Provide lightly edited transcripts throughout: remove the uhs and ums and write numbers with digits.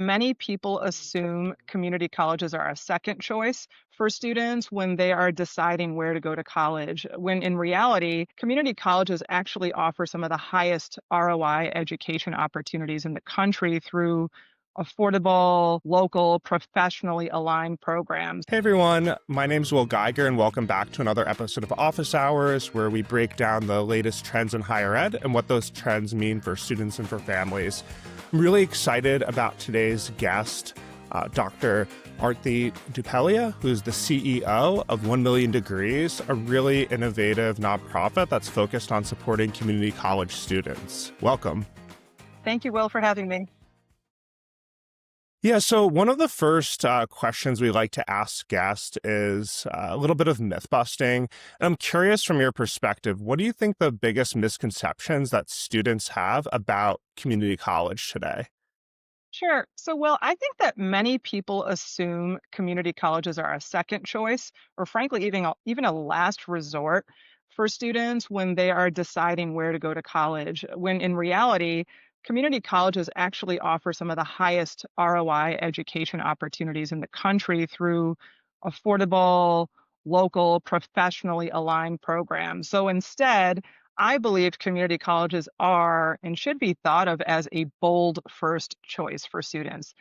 Many people assume community colleges are a second choice for students when they are deciding where to go to college, when in reality, community colleges actually offer some of the highest ROI education opportunities in the country through affordable, local, professionally aligned programs. Hey everyone, my name's Will Geiger, and welcome back to another episode of Office Hours, where we break down the latest trends in higher ed and what those trends mean for students and for families. I'm really excited about today's guest, Dr. Aarti Dhupelia, who's the CEO of 1 Million Degrees, a really innovative nonprofit that's focused on supporting community college students. Welcome. Thank you, Will, for having me. Yeah, so one of the first questions we like to ask guests is a little bit of myth busting. And I'm curious from your perspective, what do you think the biggest misconceptions that students have about community college today? Sure. So, well, I think that many people assume community colleges are a second choice, or frankly, even a last resort for students when they are deciding where to go to college. When in reality, community colleges actually offer some of the highest ROI education opportunities in the country through affordable, local, professionally aligned programs. So instead, I believe community colleges are and should be thought of as a bold first choice for students.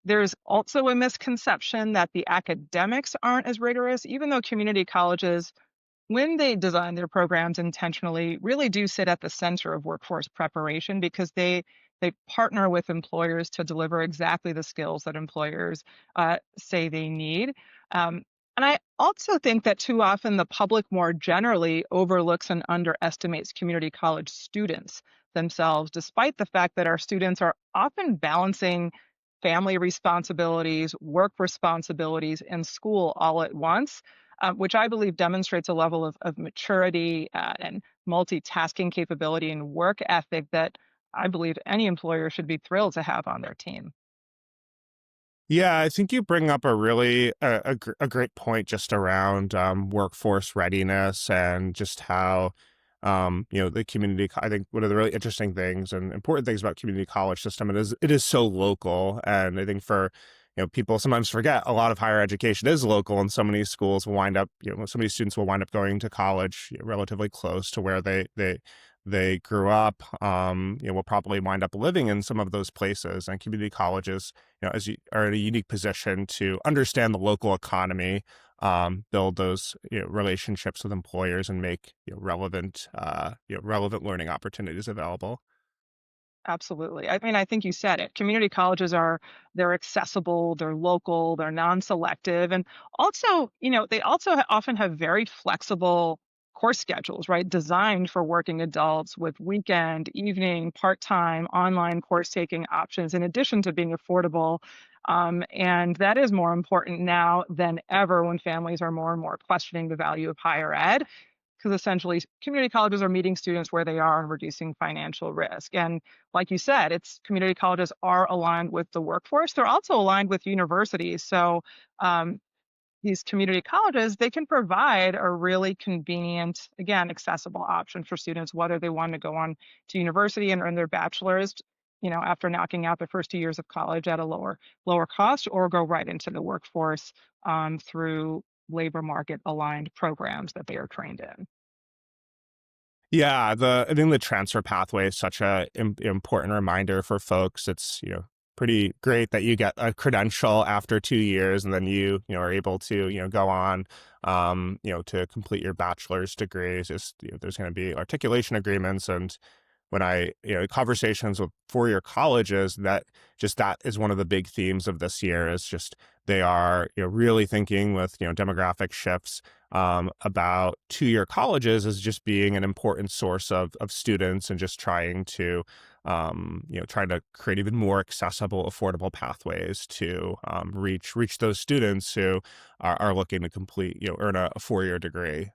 There's also a misconception that the academics aren't as rigorous, even though community colleges, when they design their programs intentionally, really do sit at the center of workforce preparation because they partner with employers to deliver exactly the skills that employers say they need. Um, and I also think that too often the public more generally overlooks and underestimates community college students themselves, despite the fact that our students are often balancing family responsibilities, work responsibilities, and school all at once, which I believe demonstrates a level of maturity and multitasking capability and work ethic that I believe any employer should be thrilled to have on their team. Yeah, I think you bring up a really a great point just around workforce readiness and just how the I think one of the really interesting things and important things about community college system it is so local, and I think for people sometimes forget a lot of higher education is local, and so many schools will wind up so many students will wind up going to college relatively close to where they grew up. Will probably wind up living in some of those places, and community colleges, as you are in a unique position to understand the local economy, build those relationships with employers, and make relevant learning opportunities available. Absolutely. I mean, I think you said it. Community colleges they're accessible, they're local, they're non-selective, and also, they also often have very flexible course schedules, right? Designed for working adults with weekend, evening, part-time, online course taking options, in addition to being affordable. And that is more important now than ever when families are more and more questioning the value of higher ed because essentially community colleges are meeting students where they are and reducing financial risk. And like you said, it's community colleges are aligned with the workforce. They're also aligned with universities. So um, these community colleges, they can provide a really convenient, again, accessible option for students, whether they want to go on to university and earn their bachelor's, after knocking out the first 2 years of college at a lower cost, or go right into the workforce through labor market aligned programs that they are trained in. Yeah, I think the transfer pathway is such a important reminder for folks. It's pretty great that you get a credential after 2 years, and then are able to go on to complete your bachelor's degree. It's just there's going to be articulation agreements, and when conversations with four-year colleges, that is one of the big themes of this year, is just they are really thinking with demographic shifts about two-year colleges as just being an important source of students, and just trying to create even more accessible, affordable pathways to reach those students who are looking to complete earn a four-year degree.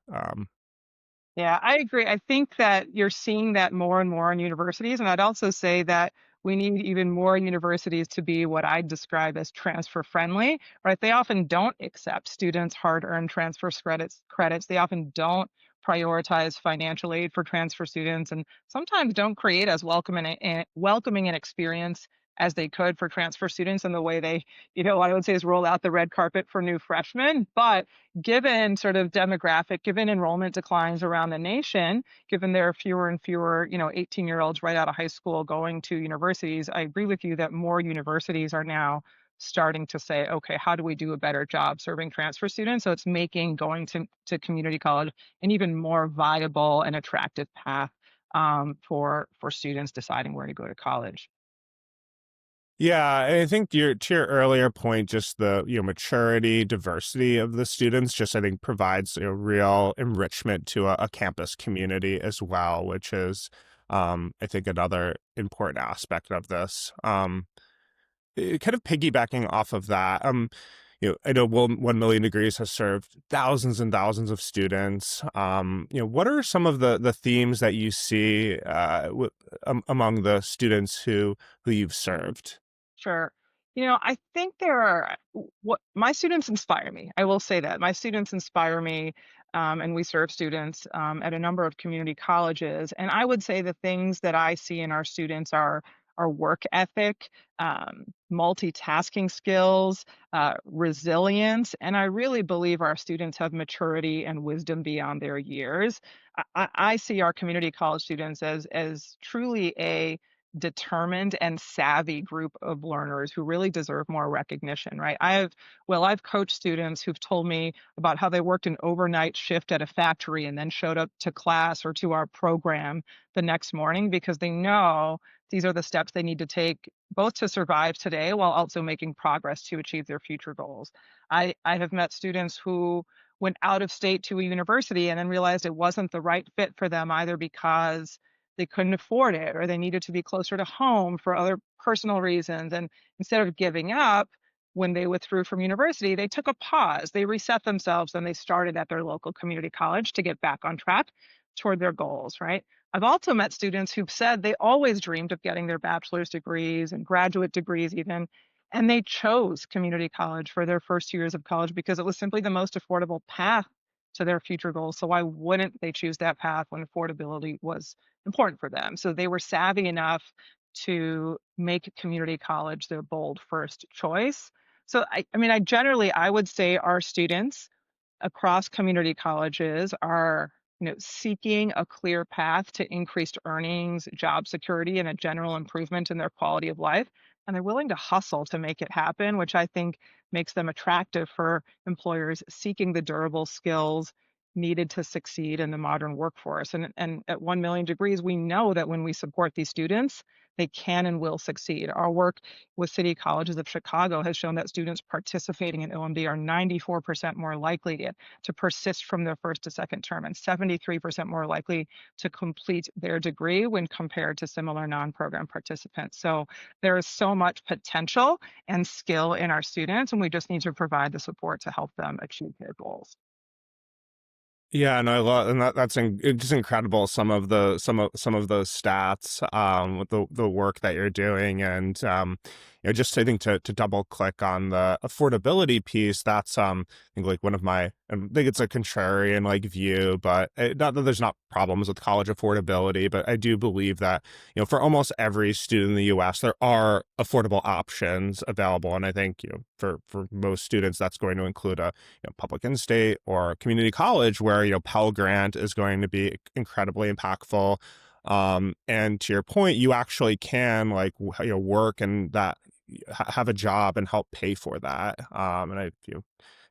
Yeah, I agree. I think that you're seeing that more and more in universities. And I'd also say that we need even more universities to be what I describe as transfer friendly, right? They often don't accept students' hard-earned transfer credits. They often don't prioritize financial aid for transfer students and sometimes don't create as welcoming an experience as they could for transfer students and the way they, what I would say is roll out the red carpet for new freshmen. But given sort of demographic, given enrollment declines around the nation, given there are fewer and fewer, 18-year-olds right out of high school going to universities, I agree with you that more universities are now starting to say, okay, how do we do a better job serving transfer students? So it's making going to community college an even more viable and attractive path for students deciding where to go to college. Yeah, and I think to your earlier point, just the maturity, diversity of the students, just I think provides real enrichment to a campus community as well, which is I think another important aspect of this. Kind of piggybacking off of that, I know 1 million degrees has served thousands and thousands of students. What are some of the themes that you see among the students who you've served? Sure. I think there are what my students inspire me. I will say that my students inspire me, and we serve students at a number of community colleges. And I would say the things that I see in our students are our work ethic, multitasking skills, resilience, and I really believe our students have maturity and wisdom beyond their years. I see our community college students as truly a determined and savvy group of learners who really deserve more recognition, right? I've coached students who've told me about how they worked an overnight shift at a factory and then showed up to class or to our program the next morning because they know these are the steps they need to take both to survive today while also making progress to achieve their future goals. I have met students who went out of state to a university and then realized it wasn't the right fit for them either because they couldn't afford it or they needed to be closer to home for other personal reasons. And instead of giving up when they withdrew from university, they took a pause, they reset themselves, and they started at their local community college to get back on track toward their goals, right? I've also met students who've said they always dreamed of getting their bachelor's degrees and graduate degrees, even, and they chose community college for their first years of college because it was simply the most affordable path to their future goals. So why wouldn't they choose that path when affordability was important for them? So they were savvy enough to make community college their bold first choice. So I mean, I would say our students across community colleges are seeking a clear path to increased earnings, job security, and a general improvement in their quality of life, and they're willing to hustle to make it happen, which I think makes them attractive for employers seeking the durable skills needed to succeed in the modern workforce. And at 1 million degrees, we know that when we support these students, they can and will succeed. Our work with City Colleges of Chicago has shown that students participating in OMD are 94% more likely to persist from their first to second term and 73% more likely to complete their degree when compared to similar non-program participants. So there is so much potential and skill in our students, and we just need to provide the support to help them achieve their goals. Yeah, and I love, and it's just incredible. Some of those stats, with the work that you're doing, and just I think to double click on the affordability piece. That's I think like one of my, I think it's a contrarian like view, but not that there's not problems with college affordability, but I do believe that for almost every student in the U.S. there are affordable options available, and I think for most students that's going to include a public in-state or community college where, Pell Grant is going to be incredibly impactful. And to your point, you actually can like, work and that have a job and help pay for that. And I've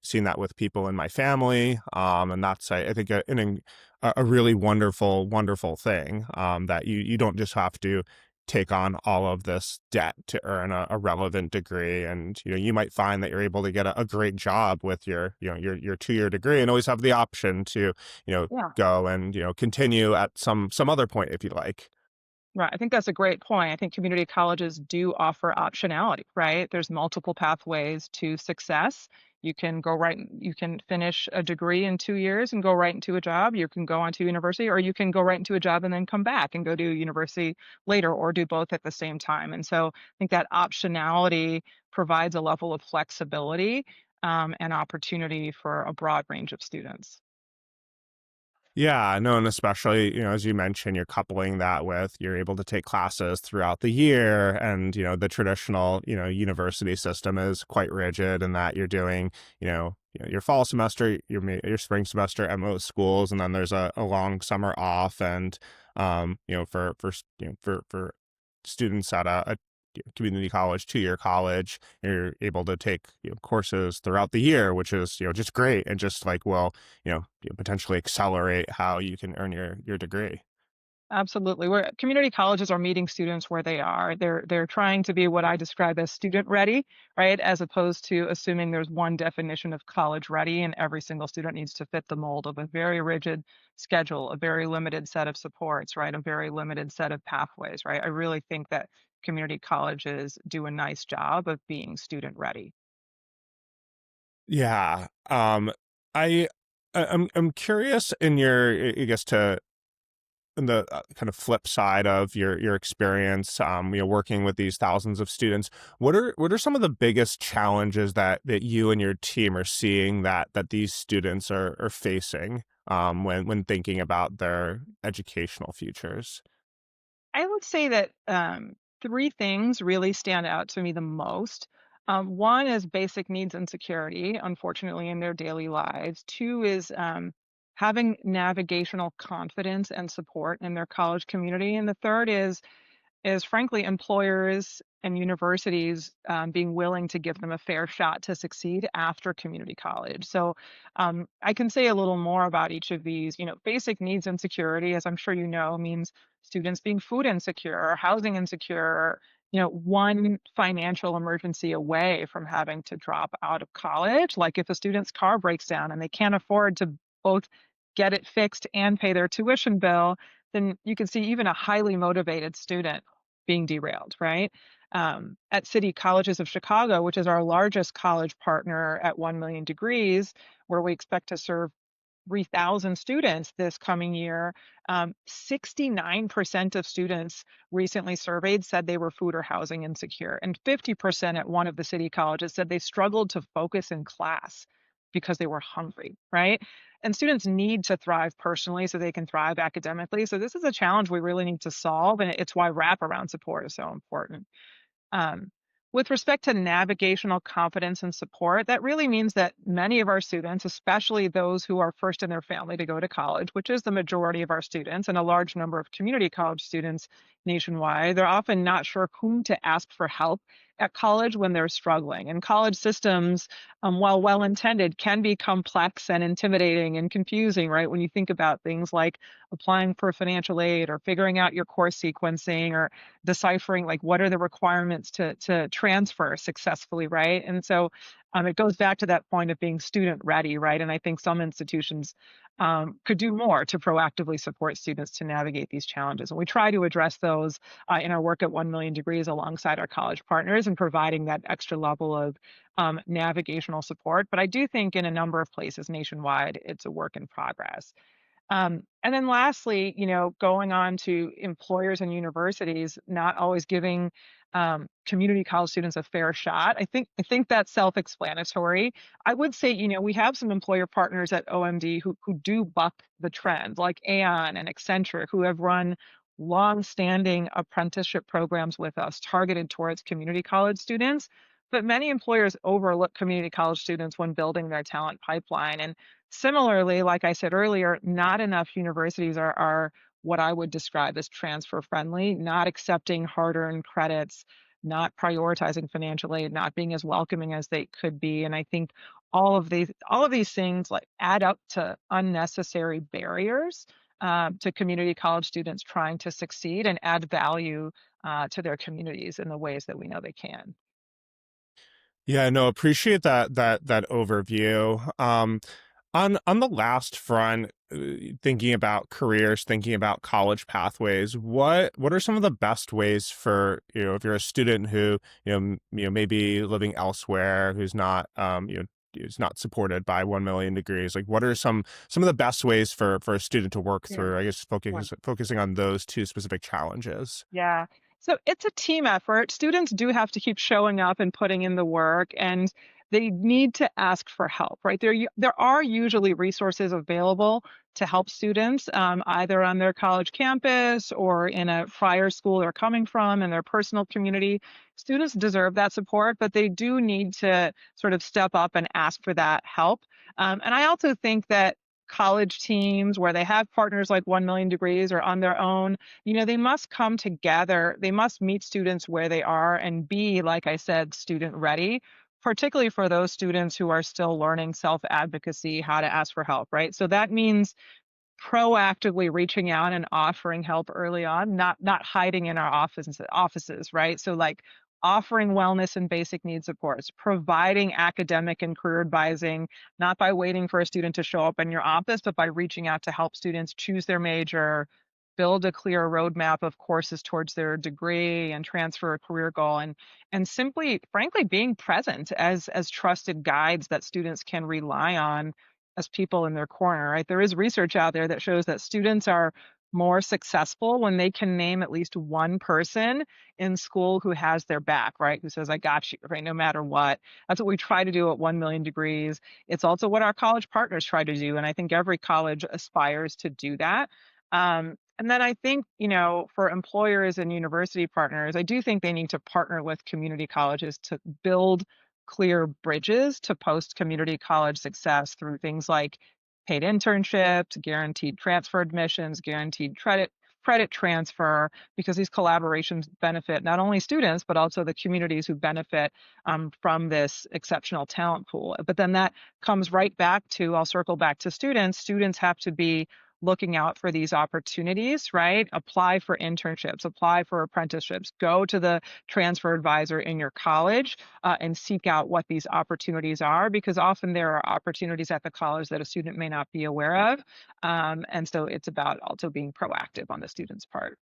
seen that with people in my family. And that's, I think, a really wonderful, wonderful thing, that you don't just have to take on all of this debt to earn a relevant degree. And you might find that you're able to get a great job with your your 2 year degree and always have the option to Yeah. go and continue at some other point if you like. Right. I think that's a great point. I think community colleges do offer optionality, right? There's multiple pathways to success. You can finish a degree in 2 years and go right into a job. You can go on to university, or you can go right into a job and then come back and go to university later, or do both at the same time. And so I think that optionality provides a level of flexibility and opportunity for a broad range of students. Yeah, no, and especially, as you mentioned, you're coupling that with you're able to take classes throughout the year, and the traditional, university system is quite rigid in that you're doing, your fall semester, your spring semester at most schools, and then there's a long summer off, and for students at a community college, 2-year college, you're able to take courses throughout the year, which is just great, and just like potentially accelerate how you can earn your degree. Absolutely. Where community colleges are meeting students where they are. They're trying to be what I describe as student ready, right? As opposed to assuming there's one definition of college ready and every single student needs to fit the mold of a very rigid schedule, a very limited set of supports, right? A very limited set of pathways, right? I really think that community colleges do a nice job of being student ready. Yeah. I I'm curious in your, I guess, to in the kind of flip side of your experience, working with these thousands of students. What are some of the biggest challenges that you and your team are seeing that these students are facing, when thinking about their educational futures? I would say that three things really stand out to me the most. One is basic needs and security, unfortunately, in their daily lives. Two is having navigational confidence and support in their college community. And the third is frankly employers and universities being willing to give them a fair shot to succeed after community college. So I can say a little more about each of these. Basic needs and security, as I'm sure you know, means students being food insecure or housing insecure, or, one financial emergency away from having to drop out of college. Like if a student's car breaks down and they can't afford to both get it fixed and pay their tuition bill, then you can see even a highly motivated student being derailed, right? At City Colleges of Chicago, which is our largest college partner at 1 million degrees, where we expect to serve 3,000 students this coming year, 69% of students recently surveyed said they were food or housing insecure, and 50% at one of the city colleges said they struggled to focus in class because they were hungry, right? And students need to thrive personally so they can thrive academically. So this is a challenge we really need to solve, and it's why wraparound support is so important. Um, with respect to navigational confidence and support, that really means that many of our students, especially those who are first in their family to go to college, which is the majority of our students and a large number of community college students nationwide, they're often not sure whom to ask for help at college when they're struggling. And college systems, while well intended, can be complex and intimidating and confusing, right? When you think about things like applying for financial aid or figuring out your course sequencing or deciphering like what are the requirements to transfer successfully, right? And so it goes back to that point of being student ready, right? And I think some institutions could do more to proactively support students to navigate these challenges. And we try to address those in our work at 1 million degrees alongside our college partners and providing that extra level of navigational support. But I do think in a number of places nationwide, it's a work in progress. And then lastly, going on to employers and universities not always giving community college students a fair shot. I think that's self-explanatory. I would say, we have some employer partners at OMD who do buck the trend, like Aon and Accenture, who have run long-standing apprenticeship programs with us targeted towards community college students. But many employers overlook community college students when building their talent pipeline. And similarly, like I said earlier, not enough universities are what I would describe as transfer friendly, not accepting hard-earned credits, not prioritizing financial aid, not being as welcoming as they could be. And I think all of these things like add up to unnecessary barriers to community college students trying to succeed and add value to their communities in the ways that we know they can. Yeah, no, appreciate that overview. On the last front, thinking about careers, thinking about college pathways, what are some of the best ways for, if you're a student who, maybe living elsewhere, who's not, is not supported by 1 million degrees, like what are some of the best ways for a student to work Yeah. through, I guess, focusing on those two specific challenges? Yeah. So it's a team effort. Students do have to keep showing up and putting in the work. And they need to ask for help, right? There are usually resources available to help students, either on their college campus or in a prior school they're coming from in their personal community. Students deserve that support, but they do need to sort of step up and ask for that help. And I also think that college teams where they have partners like 1 million degrees or on their own, they must come together. They must meet students where they are and be, like I said, student ready, particularly for those students who are still learning self advocacy, how to ask for help, right? So that means proactively reaching out and offering help early on, not hiding in our offices, right? So like offering wellness and basic needs supports, providing academic and career advising, not by waiting for a student to show up in your office, but by reaching out to help students choose their major, build a clear roadmap of courses towards their degree and transfer a career goal, and simply frankly being present as trusted guides that students can rely on as people in their corner, right? There is research out there that shows that students are more successful when they can name at least one person in school who has their back, right? Who says, I got you, right? No matter what. That's what we try to do at 1 million degrees. It's also what our college partners try to do. And I think every college aspires to do that. And then I think, for employers and university partners, I do think they need to partner with community colleges to build clear bridges to post community college success through things like paid internships, guaranteed transfer admissions, guaranteed credit transfer, because these collaborations benefit not only students but also the communities who benefit from this exceptional talent pool. But then that comes right back to, I'll circle back to students. Students have to be looking out for these opportunities, right? Apply for internships, apply for apprenticeships, go to the transfer advisor in your college and seek out what these opportunities are, because often there are opportunities at the college that a student may not be aware of. And so it's about also being proactive on the student's part.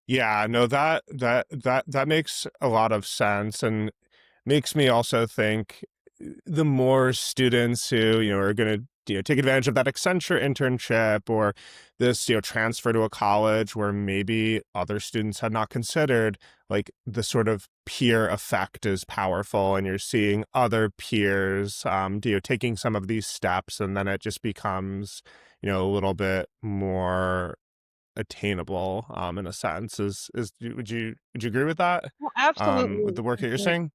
Yeah, no, that makes a lot of sense, and makes me also think the more students who, are going to, take advantage of that Accenture internship or this, transfer to a college where maybe other students had not considered, like the sort of peer effect is powerful, and you're seeing other peers, taking some of these steps, and then it just becomes, a little bit more attainable, in a sense. Would you agree with that? Well, With absolutely. the work that you're saying?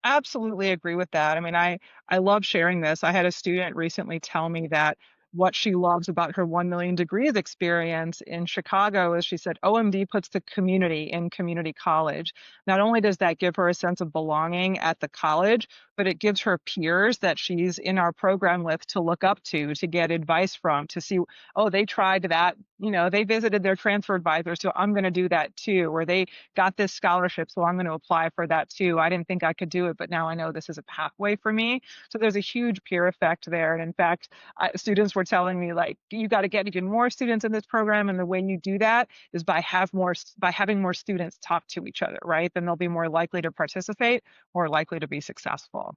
Absolutely agree with that. I mean, I love sharing this. I had a student recently tell me that what she loves about her 1 million degrees experience in Chicago is she said OMD puts the community in community college. Not only does that give her a sense of belonging at the college, but it gives her peers that she's in our program with to look up to get advice from, to see, oh, they tried that, they visited their transfer advisor, so I'm going to do that too, or they got this scholarship, so I'm going to apply for that too. I didn't think I could do it, but now I know this is a pathway for me. So there's a huge peer effect there. And in fact, students were telling me, like, you got to get even more students in this program, and the way you do that is by having more students talk to each other, right? Then they'll be more likely to participate, more likely to be successful.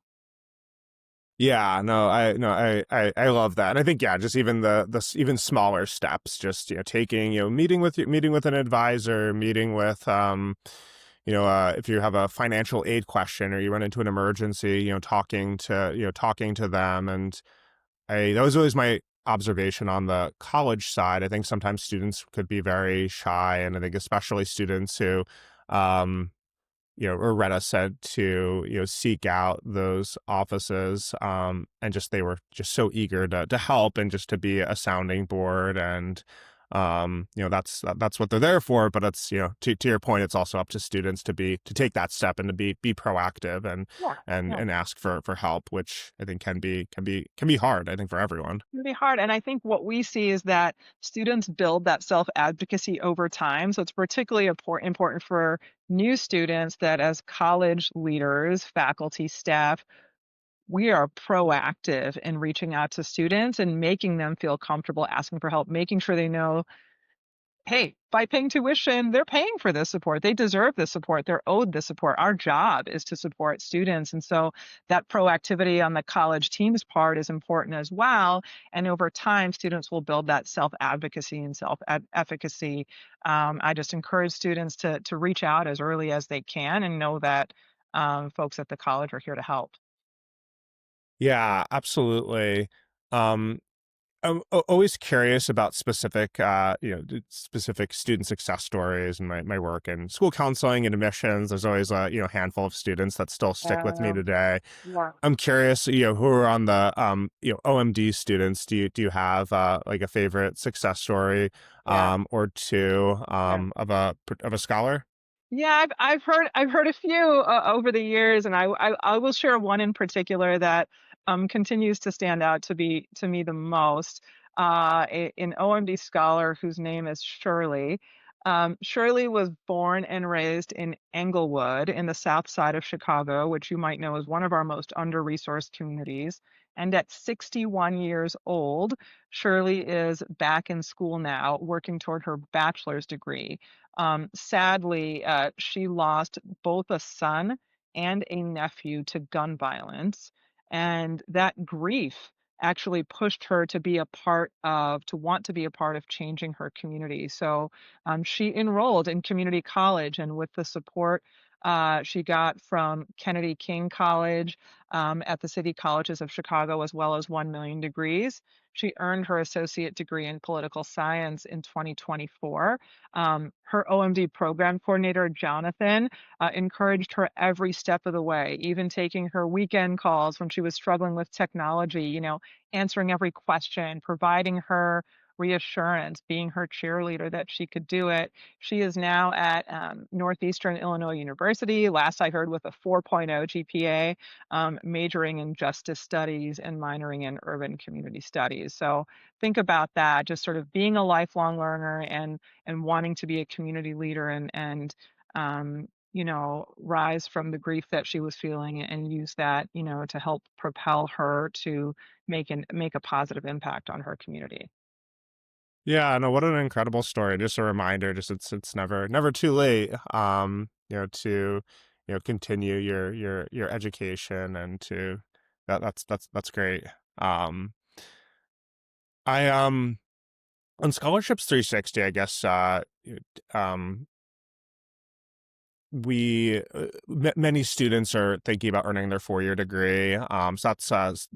Yeah, no, I love that. And I think, yeah, just even even smaller steps, just, taking, meeting with an advisor, meeting with, if you have a financial aid question or you run into an emergency, talking to them. And that was always my observation on the college side. I think sometimes students could be very shy, and I think especially students who, um, Loretta said to, seek out those offices, and just they were just so eager to help and just to be a sounding board, and that's what they're there for. But it's, to your point, it's also up to students to take that step and to be proactive and Yeah. and Yeah. and ask for help, which I think can be hard, I think, for everyone. Can be hard. And I think what we see is that students build that self advocacy over time. So it's particularly important for new students that as college leaders, faculty, staff, we are proactive in reaching out to students and making them feel comfortable asking for help, making sure they know, hey, by paying tuition, they're paying for this support. They deserve this support. They're owed this support. Our job is to support students. And so that proactivity on the college team's part is important as well. And over time, students will build that self advocacy and self efficacy. I just encourage students to reach out as early as they can and know that folks at the college are here to help. Yeah, absolutely. Um, always curious about specific, specific student success stories in my work in school counseling and admissions. There's always a, handful of students that still stick with me Um, today. yeah, I'm curious, who are on the, OMD students. Do you have, like a favorite success story, yeah, or two, yeah. of a scholar? Yeah, I've heard a few over the years, and I will share one in particular that continues to stand out to me the most. An OMD scholar whose name is Shirley. Shirley was born and raised in Englewood in the south side of Chicago, which you might know is one of our most under-resourced communities. And at 61 years old, Shirley is back in school now, working toward her bachelor's degree. Sadly, she lost both a son and a nephew to gun violence, and that grief actually pushed her to want to be a part of changing her community. So she enrolled in community college, and with the support she got from Kennedy King College at the City Colleges of Chicago, as well as 1 Million Degrees, she earned her associate degree in political science in 2024. Her OMD program coordinator, Jonathan, encouraged her every step of the way, even taking her weekend calls when she was struggling with technology, answering every question, providing her reassurance, being her cheerleader that she could do it. She is now at Northeastern Illinois University, last I heard with a 4.0 GPA, majoring in justice studies and minoring in urban community studies. So think about that, just sort of being a lifelong learner and wanting to be a community leader and rise from the grief that she was feeling and use that, to help propel her to make a positive impact on her community. Yeah, no, what an incredible story. Just a reminder, just it's never too late, to, continue your education and to that's great. Um, I on Scholarships 360, I guess, we many students are thinking about earning their 4-year degree. So that's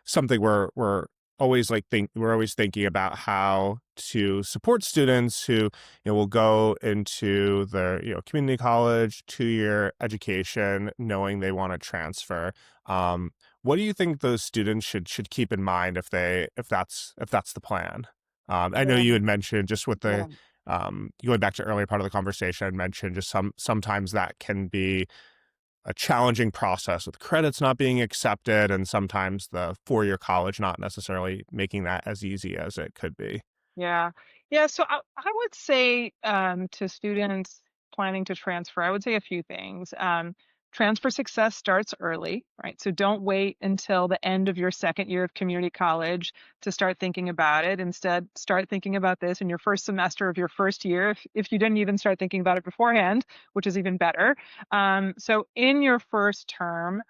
something we're always we're always thinking about how to support students who will go into their community college 2-year education knowing they want to transfer. Um, what do you think those students should keep in mind if that's the plan? I know Yeah, you had mentioned just with the yeah. going back to earlier part of the conversation, mentioned just sometimes that can be a challenging process with credits not being accepted, and sometimes the 4-year college not necessarily making that as easy as it could be. Yeah. Yeah. So I would say to students planning to transfer, I would say a few things. Transfer success starts early, right? So don't wait until the end of your second year of community college to start thinking about it. Instead, start thinking about this in your first semester of your first year, if you didn't even start thinking about it beforehand, which is even better. So in your first term,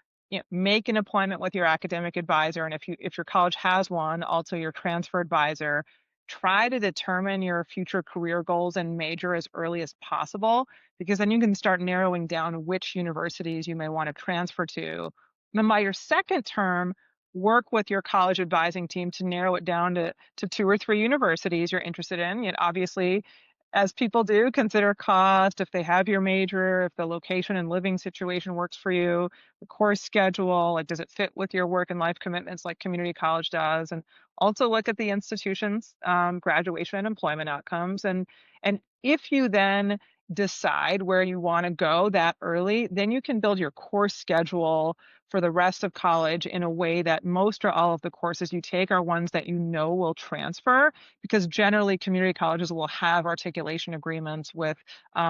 make an appointment with your academic advisor, and if your college has one, also your transfer advisor. Try to determine your future career goals and major as early as possible, because then you can start narrowing down which universities you may want to transfer to. Then by your second term, work with your college advising team to narrow it down to 2 or 3 universities you're interested in. Obviously, as people do, consider cost, if they have your major, if the location and living situation works for you, the course schedule, like does it fit with your work and life commitments like community college does, and also look at the institution's graduation and employment outcomes. And if you then decide where you want to go that early, then you can build your course schedule for the rest of college in a way that most or all of the courses you take are ones that you know will transfer, because generally community colleges will have articulation agreements with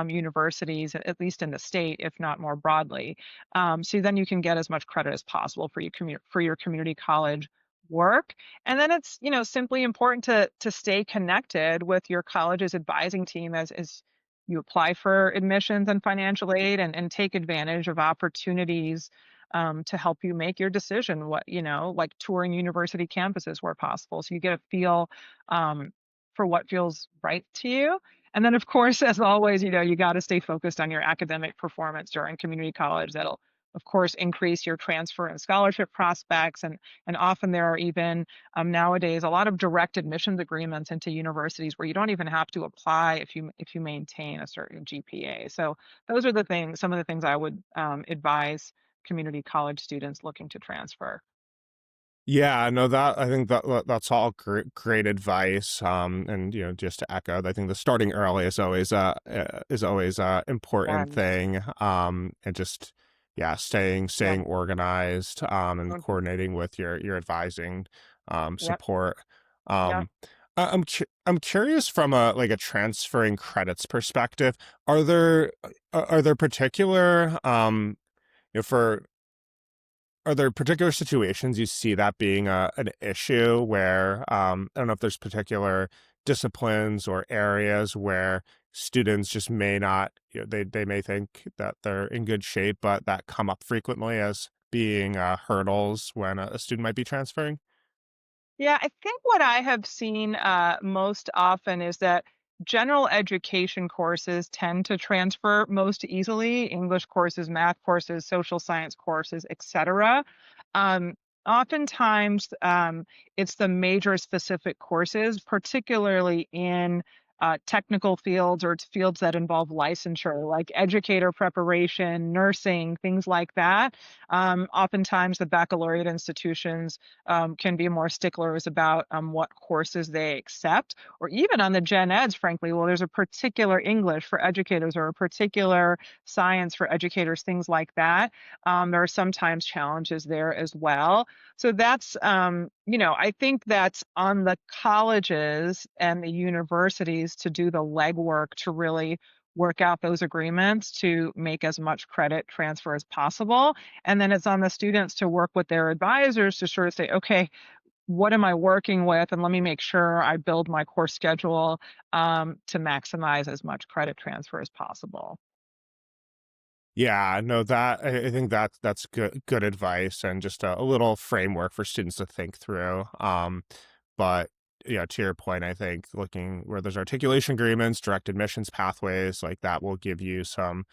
universities, at least in the state, if not more broadly. So then you can get as much credit as possible for your community college work. And then it's, simply important to stay connected with your college's advising team as you apply for admissions and financial aid, and take advantage of opportunities to help you make your decision. Like touring university campuses where possible, so you get a feel for what feels right to you. And then, of course, as always, you got to stay focused on your academic performance during community college. That'll of course, increase your transfer and scholarship prospects. And often there are even nowadays a lot of direct admissions agreements into universities where you don't even have to apply if you maintain a certain GPA. So those are the things, some of the things I would advise community college students looking to transfer. Yeah, no, that I think that's all great advice. And just to echo, I think the starting early is always a important And thing. And just yeah, yeah, staying organized, and mhm, coordinating with your advising yep, support. yep. Um, I'm curious from a like a transferring credits perspective. Are there particular for are there particular situations you see that being an issue where, I don't know if there's particular disciplines or areas where students just may not, they may think that they're in good shape, but that come up frequently as being hurdles when a student might be transferring? Yeah, I think what I have seen most often is that general education courses tend to transfer most easily, English courses, math courses, social science courses, etc. Um, Oftentimes, it's the major specific courses, particularly in technical fields or fields that involve licensure, like educator preparation, nursing, things like that. Oftentimes, the baccalaureate institutions can be more sticklers about what courses they accept, or even on the gen eds, frankly, well, there's a particular English for educators or a particular science for educators, things like that. There are sometimes challenges there as well. So that's, I think that's on the colleges and the universities to do the legwork to really work out those agreements to make as much credit transfer as possible. And then it's on the students to work with their advisors to sort of say, okay, what am I working with? And let me make sure I build my course schedule to maximize as much credit transfer as possible. Yeah, no, that I think that's good advice and just a little framework for students to think through. But yeah, to your point, I think looking where there's articulation agreements, direct admissions pathways, like that will give you some,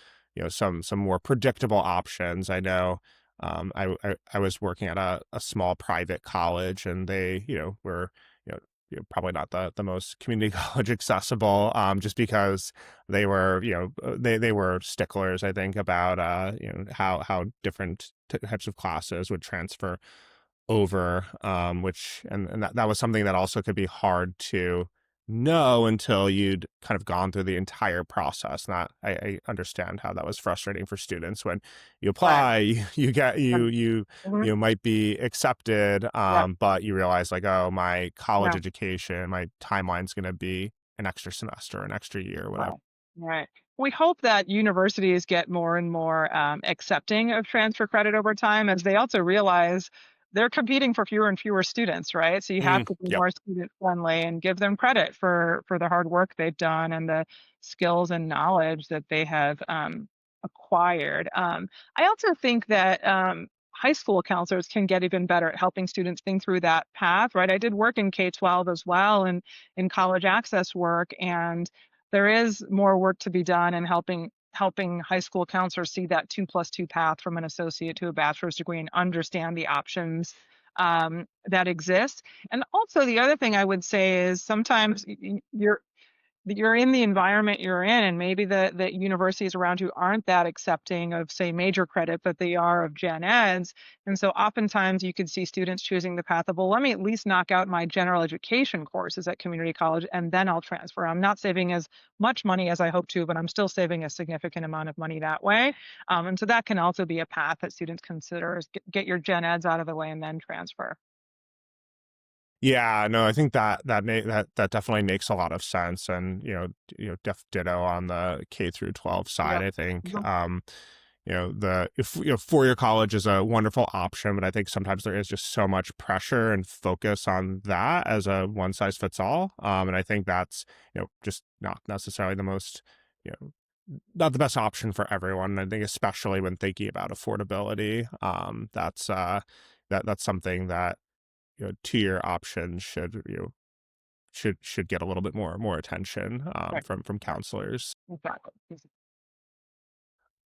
some more predictable options. I know, I was working at a small private college, and they, were, you know, probably not the most community college accessible, just because they were, they were sticklers, I think, about how different types of classes would transfer over, which and that was something that also could be hard to know until you'd kind of gone through the entire process. Not I understand how that was frustrating for students when you Right. apply, you get Um, mhm, might be accepted, yeah. but you realize like, oh, my college Yeah. education, my timeline's going to be an extra semester, an extra year, whatever. Right. Right. We hope that universities get more and more accepting of transfer credit over time as they also realize they're competing for fewer and fewer students, right? So you have to be Yep. more student friendly and give them credit for the hard work they've done and the skills and knowledge that they have acquired. I also think that high school counselors can get even better at helping students think through that path, right? I did work in K-12 as well and in college access work, and there is more work to be done in helping high school counselors see that 2+2 path from an associate to a bachelor's degree and understand the options that exist. And also, the other thing I would say is sometimes you're in the environment you're in, and maybe the universities around you aren't that accepting of, say, major credit, but they are of gen eds. And so oftentimes you could see students choosing the path of, well, let me at least knock out my general education courses at community college, and then I'll transfer. I'm not saving as much money as I hope to, but I'm still saving a significant amount of money that way. And so that can also be a path that students consider is get your gen eds out of the way and then transfer. Yeah, no, I think that definitely makes a lot of sense, and ditto on the K through 12 side. Yep. I think, Mhm. the if four-year college is a wonderful option, but I think sometimes there is just so much pressure and focus on that as a one size fits all, and I think that's just not necessarily the most you know not the best option for everyone. I think especially when thinking about affordability, that's something that tier options should should get a little bit more attention Right. from Right. counselors. Exactly.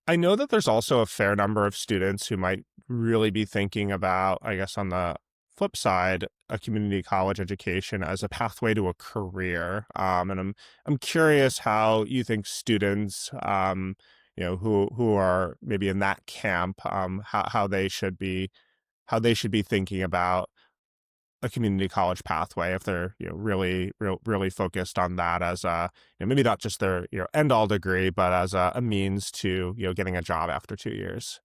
I know that there's also a fair number of students who might really be thinking about, I guess, on the flip side, a community college education as a pathway to a career. And I'm curious how you think students, who are maybe in that camp, how they should be thinking about a community college pathway if they're really focused on that as a maybe not just their end all degree, but as a means to getting a job after 2 years.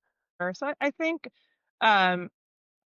So I think um,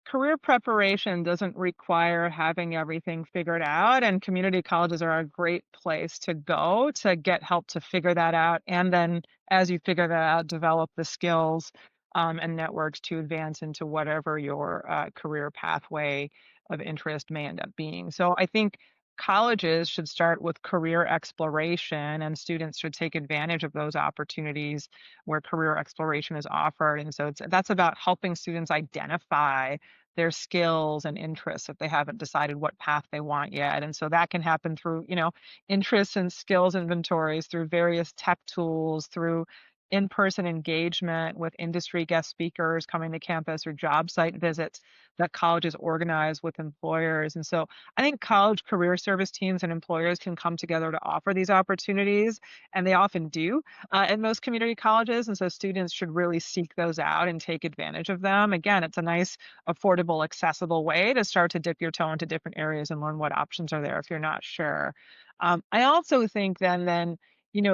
career preparation doesn't require having everything figured out, and community colleges are a great place to go to get help to figure that out. And then, as you figure that out, develop the skills and networks to advance into whatever your career pathway of interest may end up being. So, I think colleges should start with career exploration, and students should take advantage of those opportunities where career exploration is offered. And so that's about helping students identify their skills and interests if they haven't decided what path they want yet. And so that can happen through, interests and skills inventories, through various tech tools, through in-person engagement with industry guest speakers coming to campus, or job site visits that colleges organize with employers. And so I think college career service teams and employers can come together to offer these opportunities, and they often do in most community colleges. And so students should really seek those out and take advantage of them. Again, it's a nice, affordable, accessible way to start to dip your toe into different areas and learn what options are there if you're not sure. I also think then,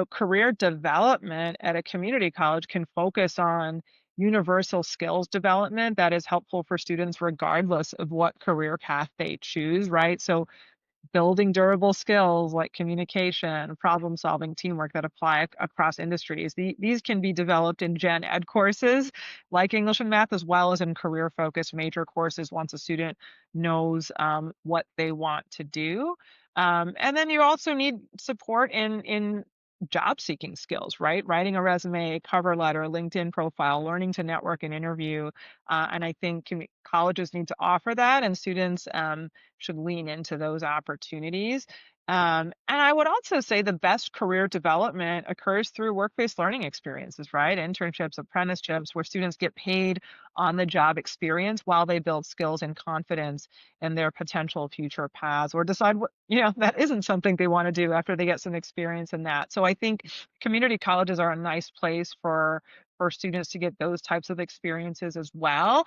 career development at a community college can focus on universal skills development that is helpful for students regardless of what career path they choose, right? So building durable skills like communication, problem solving, teamwork that apply across industries. These can be developed in gen ed courses like English and math, as well as in career focused major courses once a student knows what they want to do. And then you also need support in job seeking skills, right? Writing a resume, cover letter, LinkedIn profile, learning to network and interview. And I think colleges need to offer that, and students should lean into those opportunities. And I would also say the best career development occurs through work-based learning experiences, right? Internships, apprenticeships, where students get paid on the job experience while they build skills and confidence in their potential future paths, or decide what, that isn't something they want to do after they get some experience in that. So I think community colleges are a nice place for students to get those types of experiences as well,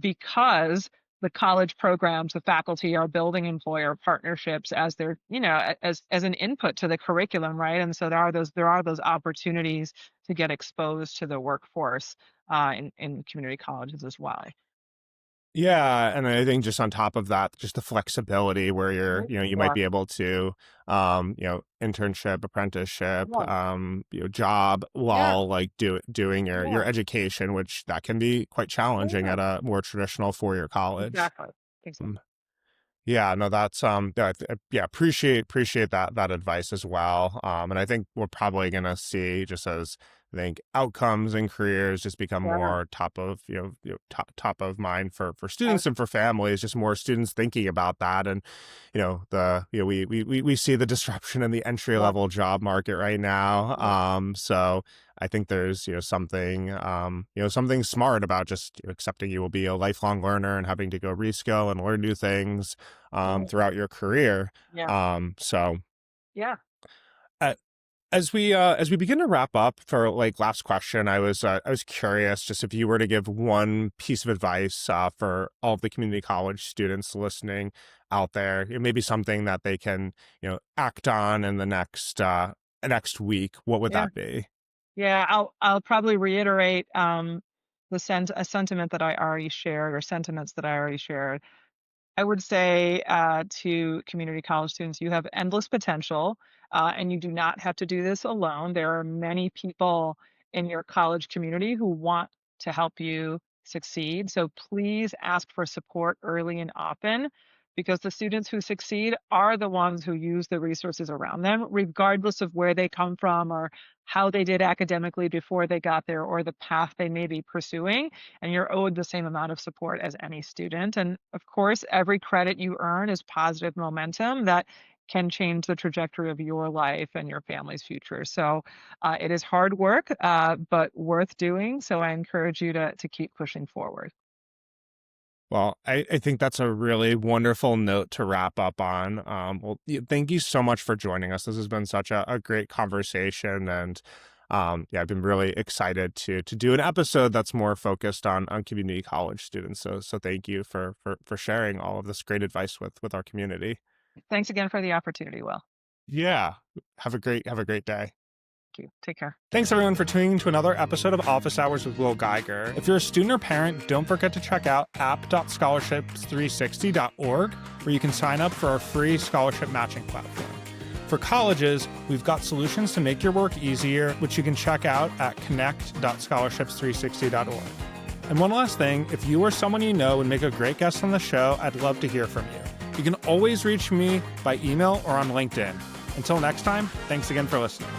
because the college programs, the faculty are building employer partnerships as their, as an input to the curriculum, right? And so there are those opportunities to get exposed to the workforce in community colleges as well. Yeah, and I think just on top of that, just the flexibility where Mhm. you might Yeah, be able to, internship, apprenticeship, yeah, job yeah, while like doing your yeah, education, which that can be quite challenging yeah, at a more traditional 4-year college. exactly, exactly. Mm. Yeah, no, that's yeah, appreciate that advice as well. And I think we're probably gonna see just as I think outcomes and careers just become Yeah, more top of top of mind for uh, students and for families, just more students thinking about that. And we see the disruption in the entry yeah, level job market right now. yeah, So I think there's something something smart about just accepting you will be a lifelong learner and having to go reskill and learn new things right, throughout your career. yeah, So yeah, uh, as we begin to wrap up for like last question, I was curious just if you were to give one piece of advice for all of the community college students listening out there, it may be something that they can act on in the next week. What would yeah. that be? Yeah, I'll probably reiterate a sentiment that I already shared, or sentiments that I already shared. I would say to community college students, you have endless potential, and you do not have to do this alone. There are many people in your college community who want to help you succeed. So please ask for support early and often, because the students who succeed are the ones who use the resources around them, regardless of where they come from or how they did academically before they got there, or the path they may be pursuing. And you're owed the same amount of support as any student. And of course, every credit you earn is positive momentum that can change the trajectory of your life and your family's future. So it is hard work, but worth doing. So I encourage you to keep pushing forward. Well, I think that's a really wonderful note to wrap up on. Thank you so much for joining us. This has been such a great conversation, and yeah, I've been really excited to do an episode that's more focused on community college students. So thank you for sharing all of this great advice with our community. Thanks again for the opportunity, Will. Yeah, have a great day. Thank you. Take care. Thanks everyone for tuning in to another episode of Office Hours with Will Geiger. If you're a student or parent, don't forget to check out app.scholarships360.org, where you can sign up for our free scholarship matching platform. For colleges, we've got solutions to make your work easier, which you can check out at connect.scholarships360.org. And one last thing, if you or someone you know would make a great guest on the show, I'd love to hear from you. You can always reach me by email or on LinkedIn. Until next time, thanks again for listening.